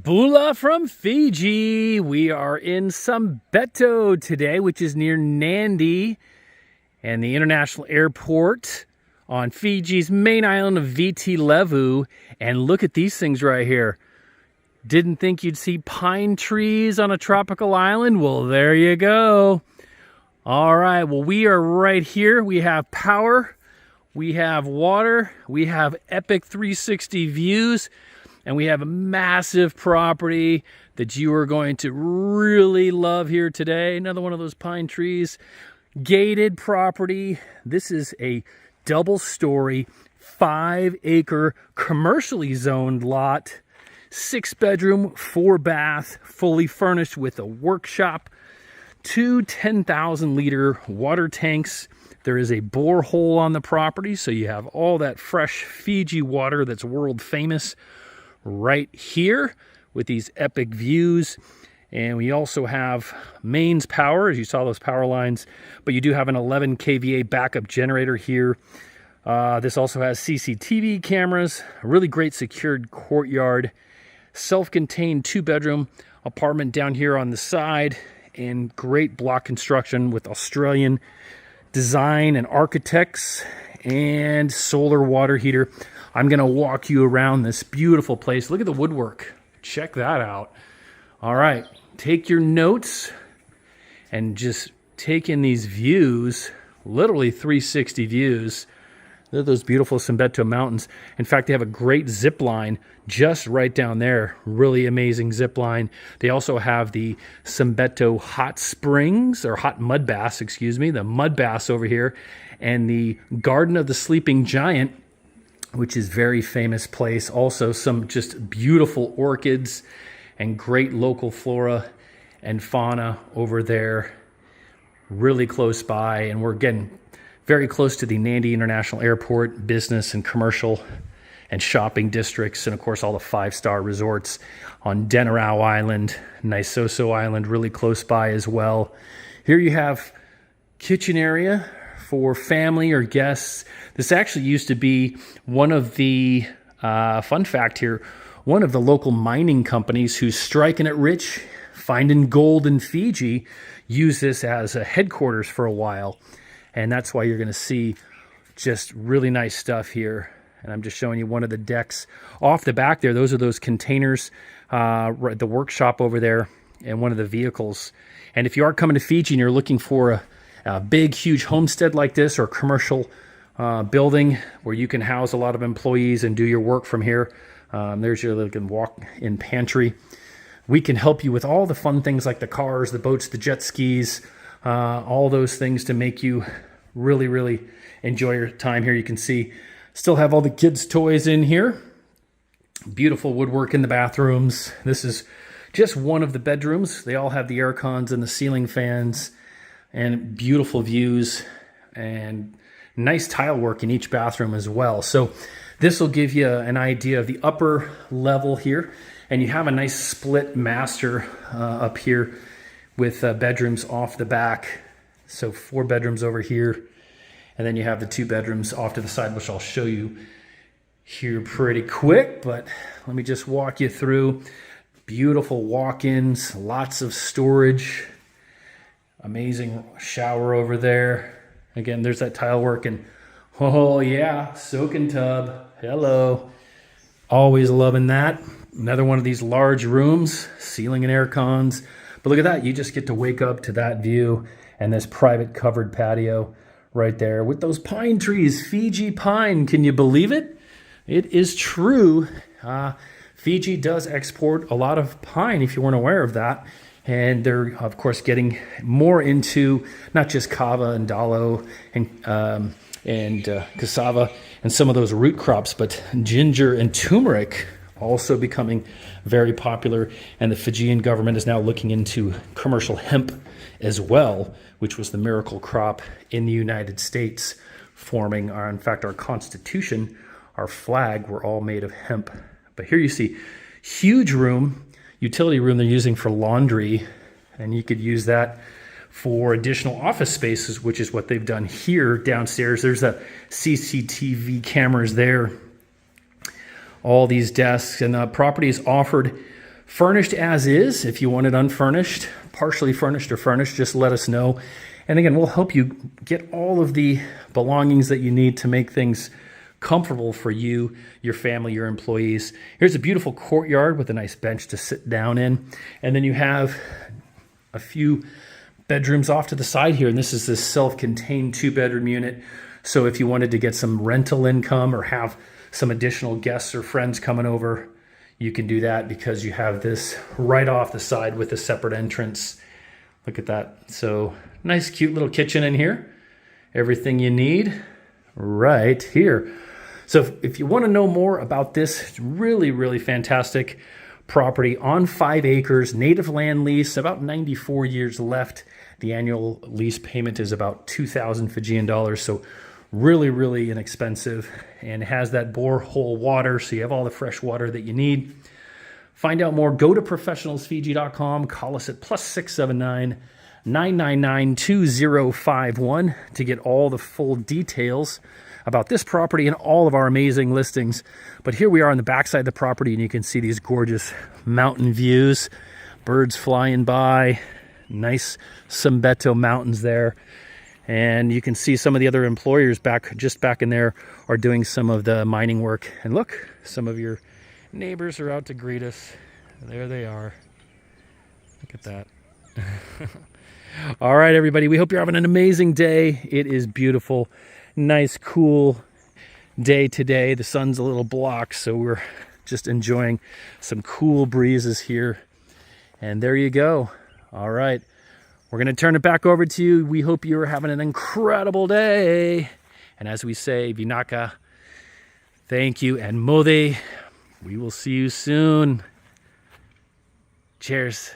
Bula from Fiji. We are in Sabeto today, which is near Nadi and the international airport on Fiji's main island of Viti Levu. And look at these things right here. Didn't think you'd see pine trees on a tropical island? Well, there you go. All right, well, we are right here. We have power, we have water, we have epic 360 views, and we have a massive property that you are going to really love here today. Another one of those pine trees, gated property. This is a double-story, 5-acre commercially zoned lot, 6-bedroom, 4-bath, fully furnished with a workshop, 2 10,000-liter water tanks. There is a borehole on the property, so you have all that fresh Fiji water that's world famous right here with these epic views. And we also have mains power, as you saw those power lines, but you do have an 11 kVA backup generator here. This also has CCTV cameras, a really great secured courtyard, self-contained 2-bedroom apartment down here on the side, and great block construction with Australian design and architects and solar water heater. I'm gonna walk you around this beautiful place. Look at the woodwork. Check that out. All right, take your notes and just take in these views, literally 360 views. They're those beautiful Sabeto mountains. In fact, they have a great zip line just right down there. Really amazing zip line. They also have the Sabeto hot springs, or hot mud baths, excuse me, the mud baths over here, and the Garden of the Sleeping Giant, which is a very famous place. Also some just beautiful orchids and great local flora and fauna over there, really close by. And we're getting very close to the Nadi International Airport, business and commercial and shopping districts, and of course all the 5-star resorts on Denarau Island, Nisoso Island, really close by as well. Here you have kitchen area for family or guests. This actually used to be one of the, fun fact here, one of the local mining companies who's striking it rich, finding gold in Fiji, used this as a headquarters for a while. And that's why you're going to see just really nice stuff here. And I'm just showing you one of the decks. Off the back there, those are those containers, the workshop over there, and one of the vehicles. And if you are coming to Fiji and you're looking for a big, huge homestead like this, or a commercial building where you can house a lot of employees and do your work from here, there's your little walk-in pantry. We can help you with all the fun things like the cars, the boats, the jet skis, all those things to make you really, really enjoy your time here. You can see, still have all the kids' toys in here. Beautiful woodwork in the bathrooms. This is just one of the bedrooms. They all have the air cons and the ceiling fans and beautiful views and nice tile work in each bathroom as well. So this will give you an idea of the upper level here. And you have a nice split master up here with bedrooms off the back. So 4 bedrooms over here. And then you have the 2 bedrooms off to the side, which I'll show you here pretty quick. But let me just walk you through. Beautiful walk-ins, lots of storage. Amazing shower over there. Again, there's that tile work, and oh yeah, soaking tub. Hello. Always loving that. Another one of these large rooms, ceiling and air cons. But look at that, you just get to wake up to that view and this private covered patio right there with those pine trees, Fiji pine. Can you believe it? It is true. Fiji does export a lot of pine, if you weren't aware of that. And they're, of course, getting more into not just kava and dalo and cassava and some of those root crops, but ginger and turmeric also becoming very popular. And the Fijian government is now looking into commercial hemp as well, which was the miracle crop in the United States, forming our, in fact, our Constitution, our flag, were all made of hemp. But here you see huge room, utility room they're using for laundry, and you could use that for additional office spaces, which is what they've done here downstairs. There's the CCTV cameras there, all these desks, and the property is offered Furnished as is. If you want it unfurnished, partially furnished or furnished, just let us know. And again, we'll help you get all of the belongings that you need to make things comfortable for you, your family, your employees. Here's a beautiful courtyard with a nice bench to sit down in. And then you have a few bedrooms off to the side here. And this is this self-contained 2-bedroom unit. So if you wanted to get some rental income or have some additional guests or friends coming over, you can do that because you have this right off the side with a separate entrance. Look at that. So nice, cute little kitchen in here. Everything you need right here. So if you want to know more about this really, really fantastic property on 5 acres, native land lease, about 94 years left. The annual lease payment is about 2,000 Fijian dollars. So really, really inexpensive, and has that borehole water. So you have all the fresh water that you need. Find out more. Go to professionalsfiji.com. Call us at +679 999 2051 to get all the full details about this property and all of our amazing listings. But here we are on the backside of the property, and you can see these gorgeous mountain views, birds flying by, nice Sabeto mountains there. And you can see some of the other employers just back in there are doing some of the mining work. And look, some of your neighbors are out to greet us. There they are. Look at that. All right, everybody, we hope you're having an amazing day. It is beautiful, nice, cool day today. The sun's a little blocked, so we're just enjoying some cool breezes here. And there you go. All right. We're going to turn it back over to you. We hope you're having an incredible day. And as we say, Vinaka, thank you, and Mode. We will see you soon. Cheers.